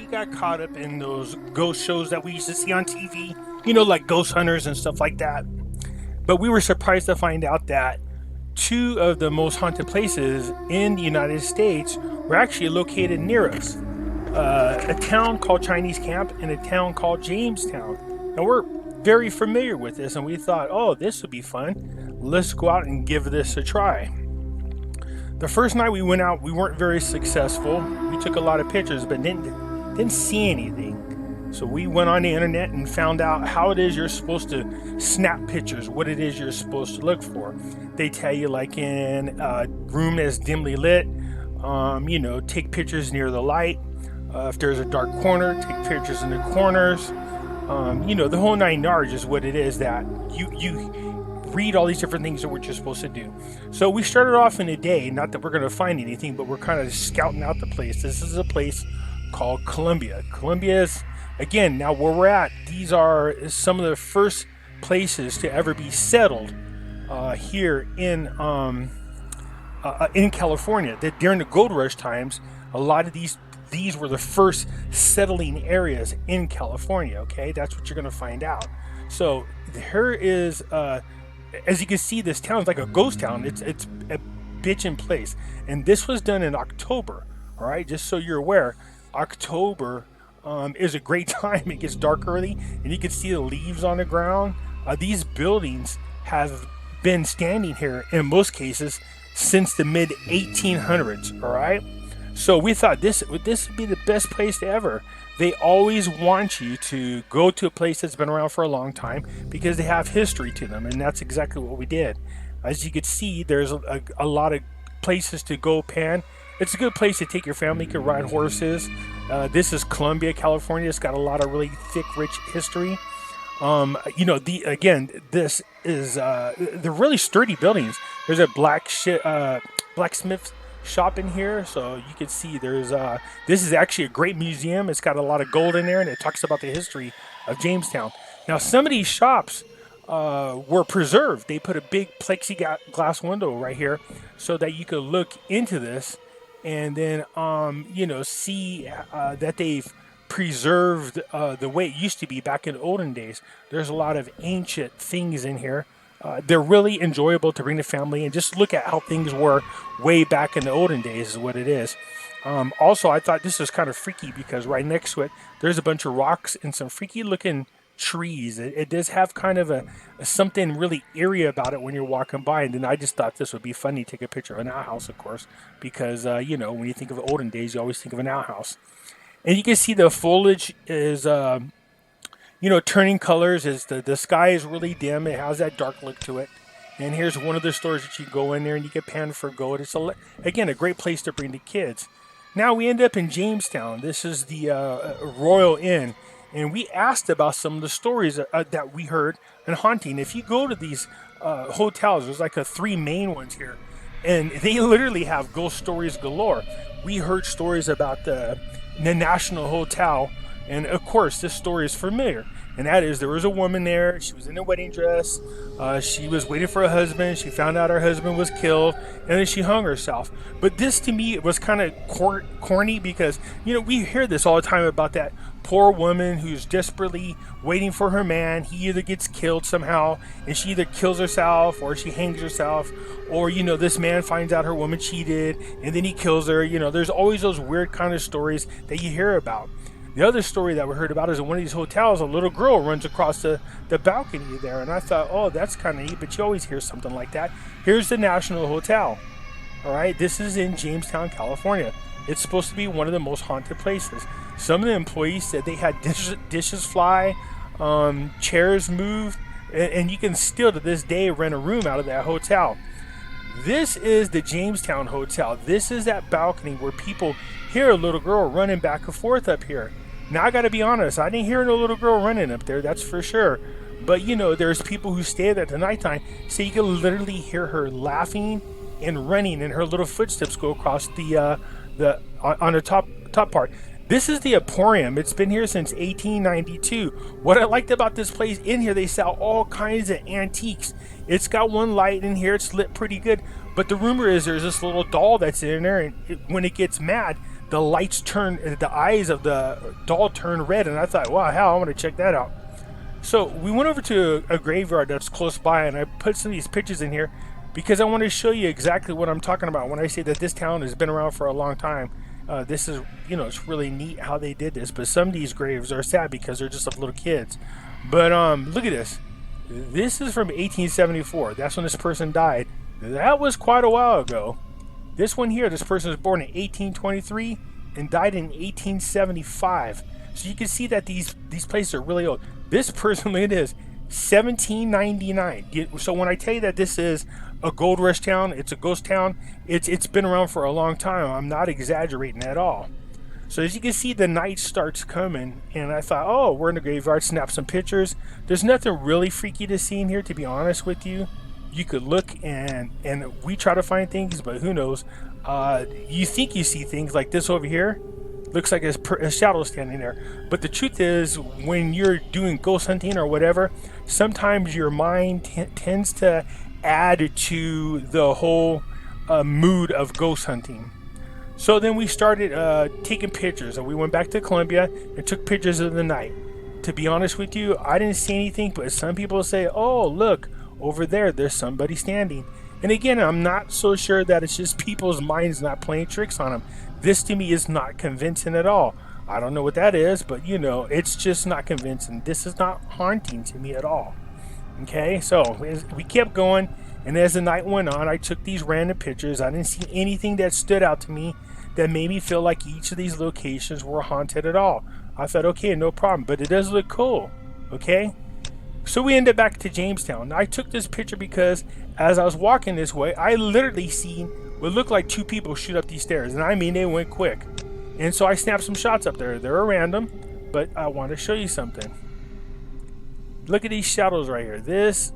we got caught up in those ghost shows that we used to see on TV, like ghost hunters and stuff like that. But we were surprised to find out that two of the most haunted places in the United States were actually located near us. A town called Chinese Camp and a town called Jamestown. And we're very familiar with this, and we thought, oh, this would be fun. Let's go out and give this a try. The first night we went out, we weren't very successful. We took a lot of pictures, but didn't see anything. So we went on the internet and found out how it is you're supposed to snap pictures, what it is you're supposed to look for. They tell you, like, in a room that's dimly lit, take pictures near the light. If there's a dark corner, take pictures in the corners. The whole nine yards is what it is that you read all these different things of what you're supposed to do. So we started off in a day, not that we're going to find anything, but we're kind of scouting out the place. This is a place called Columbia. Columbia is, again, now where we're at, these are some of the first places to ever be settled here in California. That during the gold rush times, a lot of these were the first settling areas in California. Okay, that's what you're going to find out. So here is as you can see, this town is like a ghost town. It's a bitchin' place, and this was done in October. All right, just so you're aware, October is a great time. It gets dark early, and you can see the leaves on the ground. These buildings have been standing here in most cases since the mid 1800s. All right, so we thought this would be the best place to ever. They always want you to go to a place that's been around for a long time because they have history to them, and that's exactly what we did. As you can see, there's a lot of places to go pan. It's a good place to take your family. You can ride horses. This is Columbia, California. It's got a lot of really thick, rich history. This is they're really sturdy buildings. There's a blacksmith shop in here, so you can see there's this is actually a great museum. It's got a lot of gold in there, and it talks about the history of Jamestown. Now, some of these shops were preserved. They put a big plexiglass window right here so that you could look into this and then see that they've preserved the way it used to be back in the olden days. There's a lot of ancient things in here. They're really enjoyable to bring the family and just look at how things were way back in the olden days is what it is. Also, I thought this was kind of freaky because right next to it, there's a bunch of rocks and some freaky looking trees. It does have kind of a something really eerie about it when you're walking by. And then I just thought this would be funny to take a picture of an outhouse, of course, because, when you think of olden days, you always think of an outhouse. And you can see the foliage is turning colors. Is the sky is really dim. It has that dark look to it. And here's one of the stores that you go in there and you get pan for gold. It's again a great place to bring the kids. Now we end up in Jamestown. This is the Royal Inn, and we asked about some of the stories that we heard in haunting. If you go to these hotels, there's like three main ones here, and they literally have ghost stories galore. We heard stories about the National Hotel. And of course, this story is familiar, and that is there was a woman there. She was in a wedding dress. She was waiting for a husband. She found out her husband was killed, and then she hung herself. But this, to me, it was kind of corny because, we hear this all the time about that poor woman who's desperately waiting for her man. He either gets killed somehow, and she either kills herself or she hangs herself, or, this man finds out her woman cheated, and then he kills her. There's always those weird kind of stories that you hear about. The other story that we heard about is in one of these hotels, a little girl runs across the balcony there. And I thought, oh, that's kind of neat, but you always hear something like that. Here's the National Hotel. All right, this is in Jamestown, California. It's supposed to be one of the most haunted places. Some of the employees said they had dishes fly, chairs moved, and you can still to this day rent a room out of that hotel. This is the Jamestown Hotel. This is that balcony where people hear a little girl running back and forth up here. Now, I got to be honest, I didn't hear no little girl running up there, that's for sure. But, there's people who stay there at the nighttime, so you can literally hear her laughing and running, and her little footsteps go across on the top part. This is the Emporium. It's been here since 1892. What I liked about this place, in here they sell all kinds of antiques. It's got one light in here. It's lit pretty good. But the rumor is there's this little doll that's in there, and when it gets mad, the lights turn, the eyes of the doll turn red, and I thought, wow, hell, I want to check that out. So we went over to a graveyard that's close by, and I put some of these pictures in here because I want to show you exactly what I'm talking about when I say that this town has been around for a long time. This is, it's really neat how they did this, but some of these graves are sad because they're just of little kids. But look at this. This is from 1874. That's when this person died. That was quite a while ago. This one here, this person was born in 1823 and died in 1875. So you can see that these places are really old. This person, look at this, 1799. So when I tell you that this is a gold rush town, it's a ghost town, it's been around for a long time. I'm not exaggerating at all. So as you can see, the night starts coming, and I thought, oh, we're in the graveyard, snap some pictures. There's nothing really freaky to see in here, to be honest with you. You could look, and we try to find things, but who knows. You think you see things like this over here. Looks like a shadow standing there. But the truth is, when you're doing ghost hunting or whatever, sometimes your mind tends to add to the whole mood of ghost hunting. So then we started taking pictures, and we went back to Columbia and took pictures of the night. To be honest with you, I didn't see anything, but some people say, oh, look, over there, there's somebody standing. And again, I'm not so sure that it's just people's minds not playing tricks on them. This to me is not convincing at all. I don't know what that is, but it's just not convincing. This is not haunting to me at all. Okay, so we kept going, and as the night went on, I took these random pictures. I didn't see anything that stood out to me that made me feel like each of these locations were haunted at all. I thought, okay, no problem, but it does look cool. Okay, so we ended back to Jamestown. I took this picture because as I was walking this way, I literally seen what looked like two people shoot up these stairs, and I mean they went quick. And so I snapped some shots up there. They're random, but I want to show you something. Look at these shadows right here. This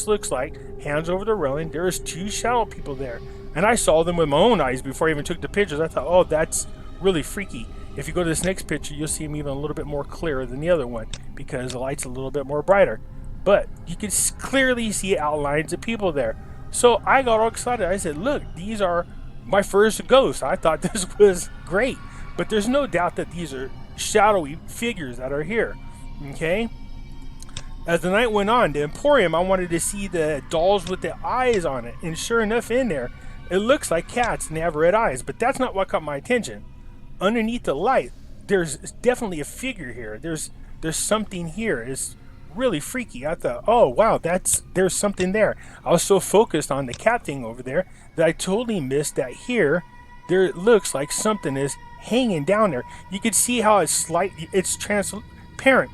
looks like hands over the railing. There's two shadow people there, and I saw them with my own eyes before I even took the pictures. I thought, oh, that's really freaky. If you go to this next picture, you'll see them even a little bit more clearer than the other one because the light's a little bit more brighter. But you can clearly see outlines of people there. So I got all excited. I said, look, these are my first ghosts. I thought this was great. But there's no doubt that these are shadowy figures that are here. Okay? As the night went on, the Emporium, I wanted to see the dolls with the eyes on it. And sure enough, in there, it looks like cats and they have red eyes. But that's not what caught my attention. Underneath the light, there's definitely a figure here. There's something here. It's really freaky. I thought, oh wow, there's something there. I was so focused on the cat thing over there that I totally missed that here there looks like something is hanging down there. You could see how it's transparent,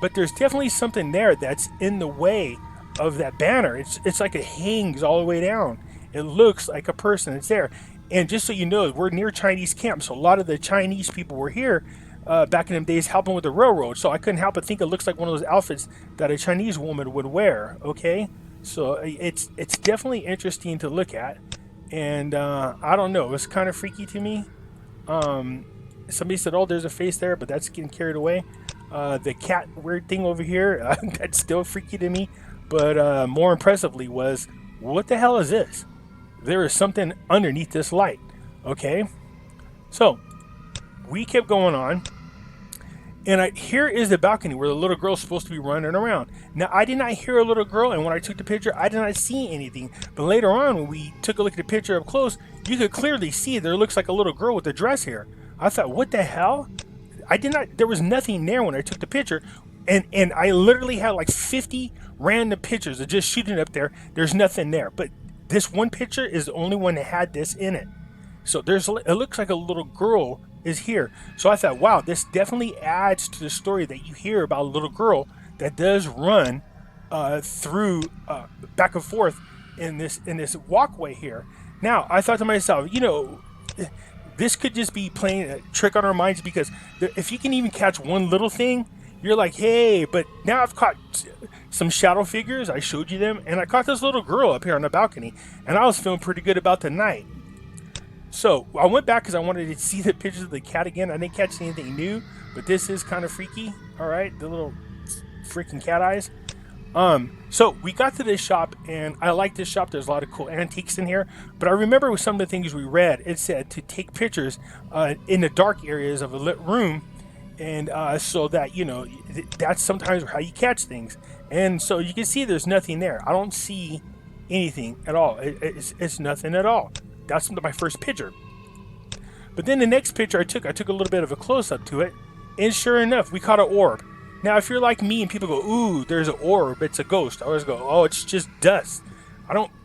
but there's definitely something there that's in the way of that banner. It's like it hangs all the way down. It looks like a person that's there. And just so you know, we're near Chinese camp, so a lot of the Chinese people were here back in them days helping with the railroad. So I couldn't help but think it looks like one of those outfits that a Chinese woman would wear. Okay, so it's definitely interesting to look at, and I don't know, it's kind of freaky to me. Somebody said, oh, there's a face there, but that's getting carried away. The cat weird thing over here, that's still freaky to me. But more impressively was, what the hell is this? There is something underneath this light. Okay, so we kept going on, and here is the balcony where the little girl's supposed to be running around. Now, I did not hear a little girl, and when I took the picture, I did not see anything. But later on, when we took a look at the picture up close, you could clearly see there looks like a little girl with a dress here. I thought, what the hell? There was nothing there when I took the picture, and I literally had like 50 random pictures of just shooting up there. There's nothing there, but this one picture is the only one that had this in it. So it looks like a little girl is here. So I thought, wow, this definitely adds to the story that you hear about a little girl that does run through back and forth in this walkway here. Now, I thought to myself, this could just be playing a trick on our minds, because if you can even catch one little thing, you're like, hey, but now I've caught some shadow figures. I showed you them, and I caught this little girl up here on the balcony, and I was feeling pretty good about the night. So I went back because I wanted to see the pictures of the cat again. I didn't catch anything new, but this is kind of freaky. All right, the little freaking cat eyes. So we got to this shop, and I like this shop. There's a lot of cool antiques in here. But I remember with some of the things we read, it said to take pictures in the dark areas of a lit room, and so that that's sometimes how you catch things. And so you can see there's nothing there. I don't see anything at all. It's nothing at all. That's my first picture. But then the next picture I took a little bit of a close up to it, and sure enough, we caught an orb. Now, if you're like me and people go, "Ooh, there's an orb, it's a ghost," I always go, "Oh, it's just dust."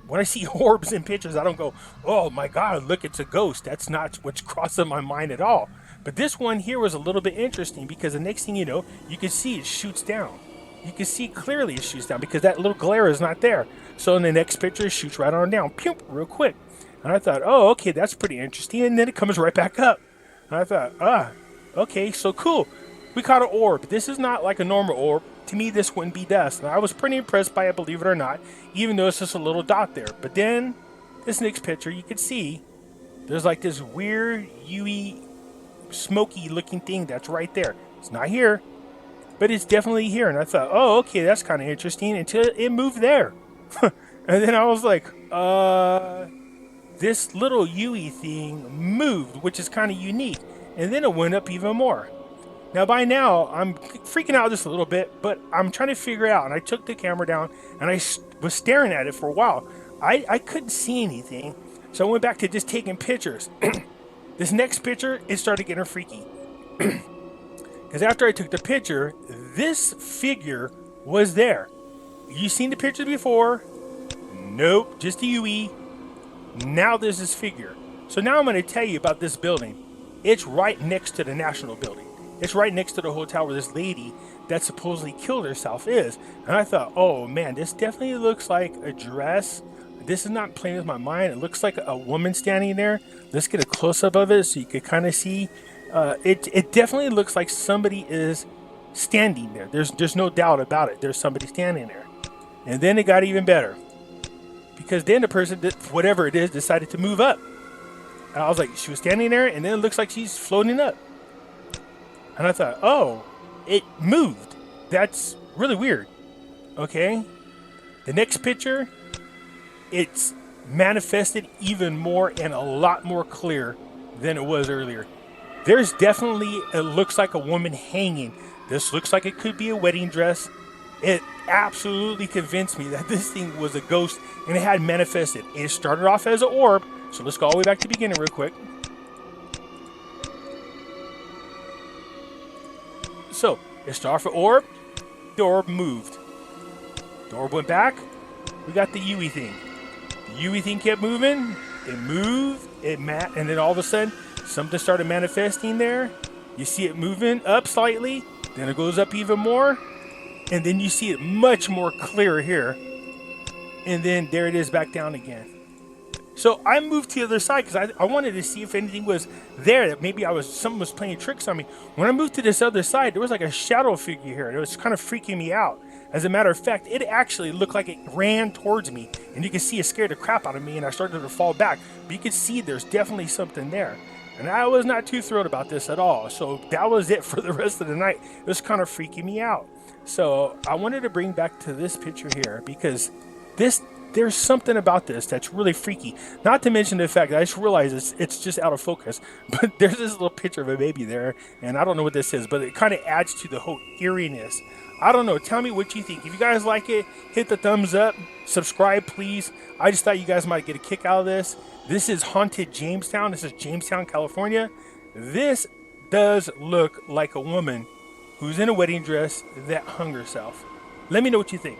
When I see orbs in pictures, I don't go, "Oh my God, look, it's a ghost." That's not what's crossing my mind at all. But this one here was a little bit interesting because the next thing you know, you can see it shoots down. You can see clearly it shoots down because that little glare is not there. So in the next picture, it shoots right on down, pew, real quick. And I thought, oh, okay, that's pretty interesting. And then it comes right back up. And I thought, okay, so cool. We caught an orb. This is not like a normal orb. To me, this wouldn't be dust. And I was pretty impressed by it, believe it or not, even though it's just a little dot there. But then, this next picture, you can see there's like this weird, UV, smoky looking thing that's right there. It's not here, but it's definitely here. And I thought, oh, okay, that's kind of interesting until it moved there. And then I was like, this little UE thing moved, which is kind of unique. And then it went up even more. Now, by now, I'm freaking out just a little bit, but I'm trying to figure out. And I took the camera down, and I was staring at it for a while. I couldn't see anything, so I went back to just taking pictures. This next picture, it started getting freaky. Because after I took the picture, this figure was there. You seen the pictures before? Nope, just the UE. Now there's this figure. So now I'm going to tell you about this building. It's right next to the National Building. It's right next to the hotel where this lady that supposedly killed herself is. And I thought, oh man, this definitely looks like a dress. This is not playing with my mind. It looks like a woman standing there. Let's get a close-up of it so you can kind of see. It definitely looks like somebody is standing there. There's no doubt about it. There's somebody standing there. And then it got even better. Because then the person, whatever it is, decided to move up. And I was like, she was standing there, and then it looks like she's floating up. And I thought, oh, it moved. That's really weird. Okay. The next picture, it's manifested even more and a lot more clear than it was earlier. There's definitely, it looks like a woman hanging. This looks like it could be a wedding dress. It absolutely convinced me that this thing was a ghost, and it had manifested. It started off as an orb. So let's go all the way back to the beginning real quick. So it started off an orb. The orb moved. The orb went back. We got the UE thing. The UE thing kept moving. It moved. And then all of a sudden, something started manifesting there. You see it moving up slightly. Then it goes up even more. And then you see it much more clear here. And then there it is back down again. So I moved to the other side because I wanted to see if anything was there. That maybe someone was playing tricks on me. When I moved to this other side, there was like a shadow figure here. It was kind of freaking me out. As a matter of fact, it actually looked like it ran towards me. And you can see it scared the crap out of me, and I started to fall back. But you can see there's definitely something there. And I was not too thrilled about this at all. So that was it for the rest of the night. It was kind of freaking me out. So I wanted to bring back to this picture here because there's something about this that's really freaky. Not to mention the fact that I just realized it's just out of focus. But there's this little picture of a baby there, and I don't know what this is, but it kind of adds to the whole eeriness. I don't know. Tell me what you think. If you guys like it, hit the thumbs up. Subscribe, please. I just thought you guys might get a kick out of this. This is Haunted Jamestown. This is Jamestown, California. This does look like a woman who's in a wedding dress that hung herself. Let me know what you think.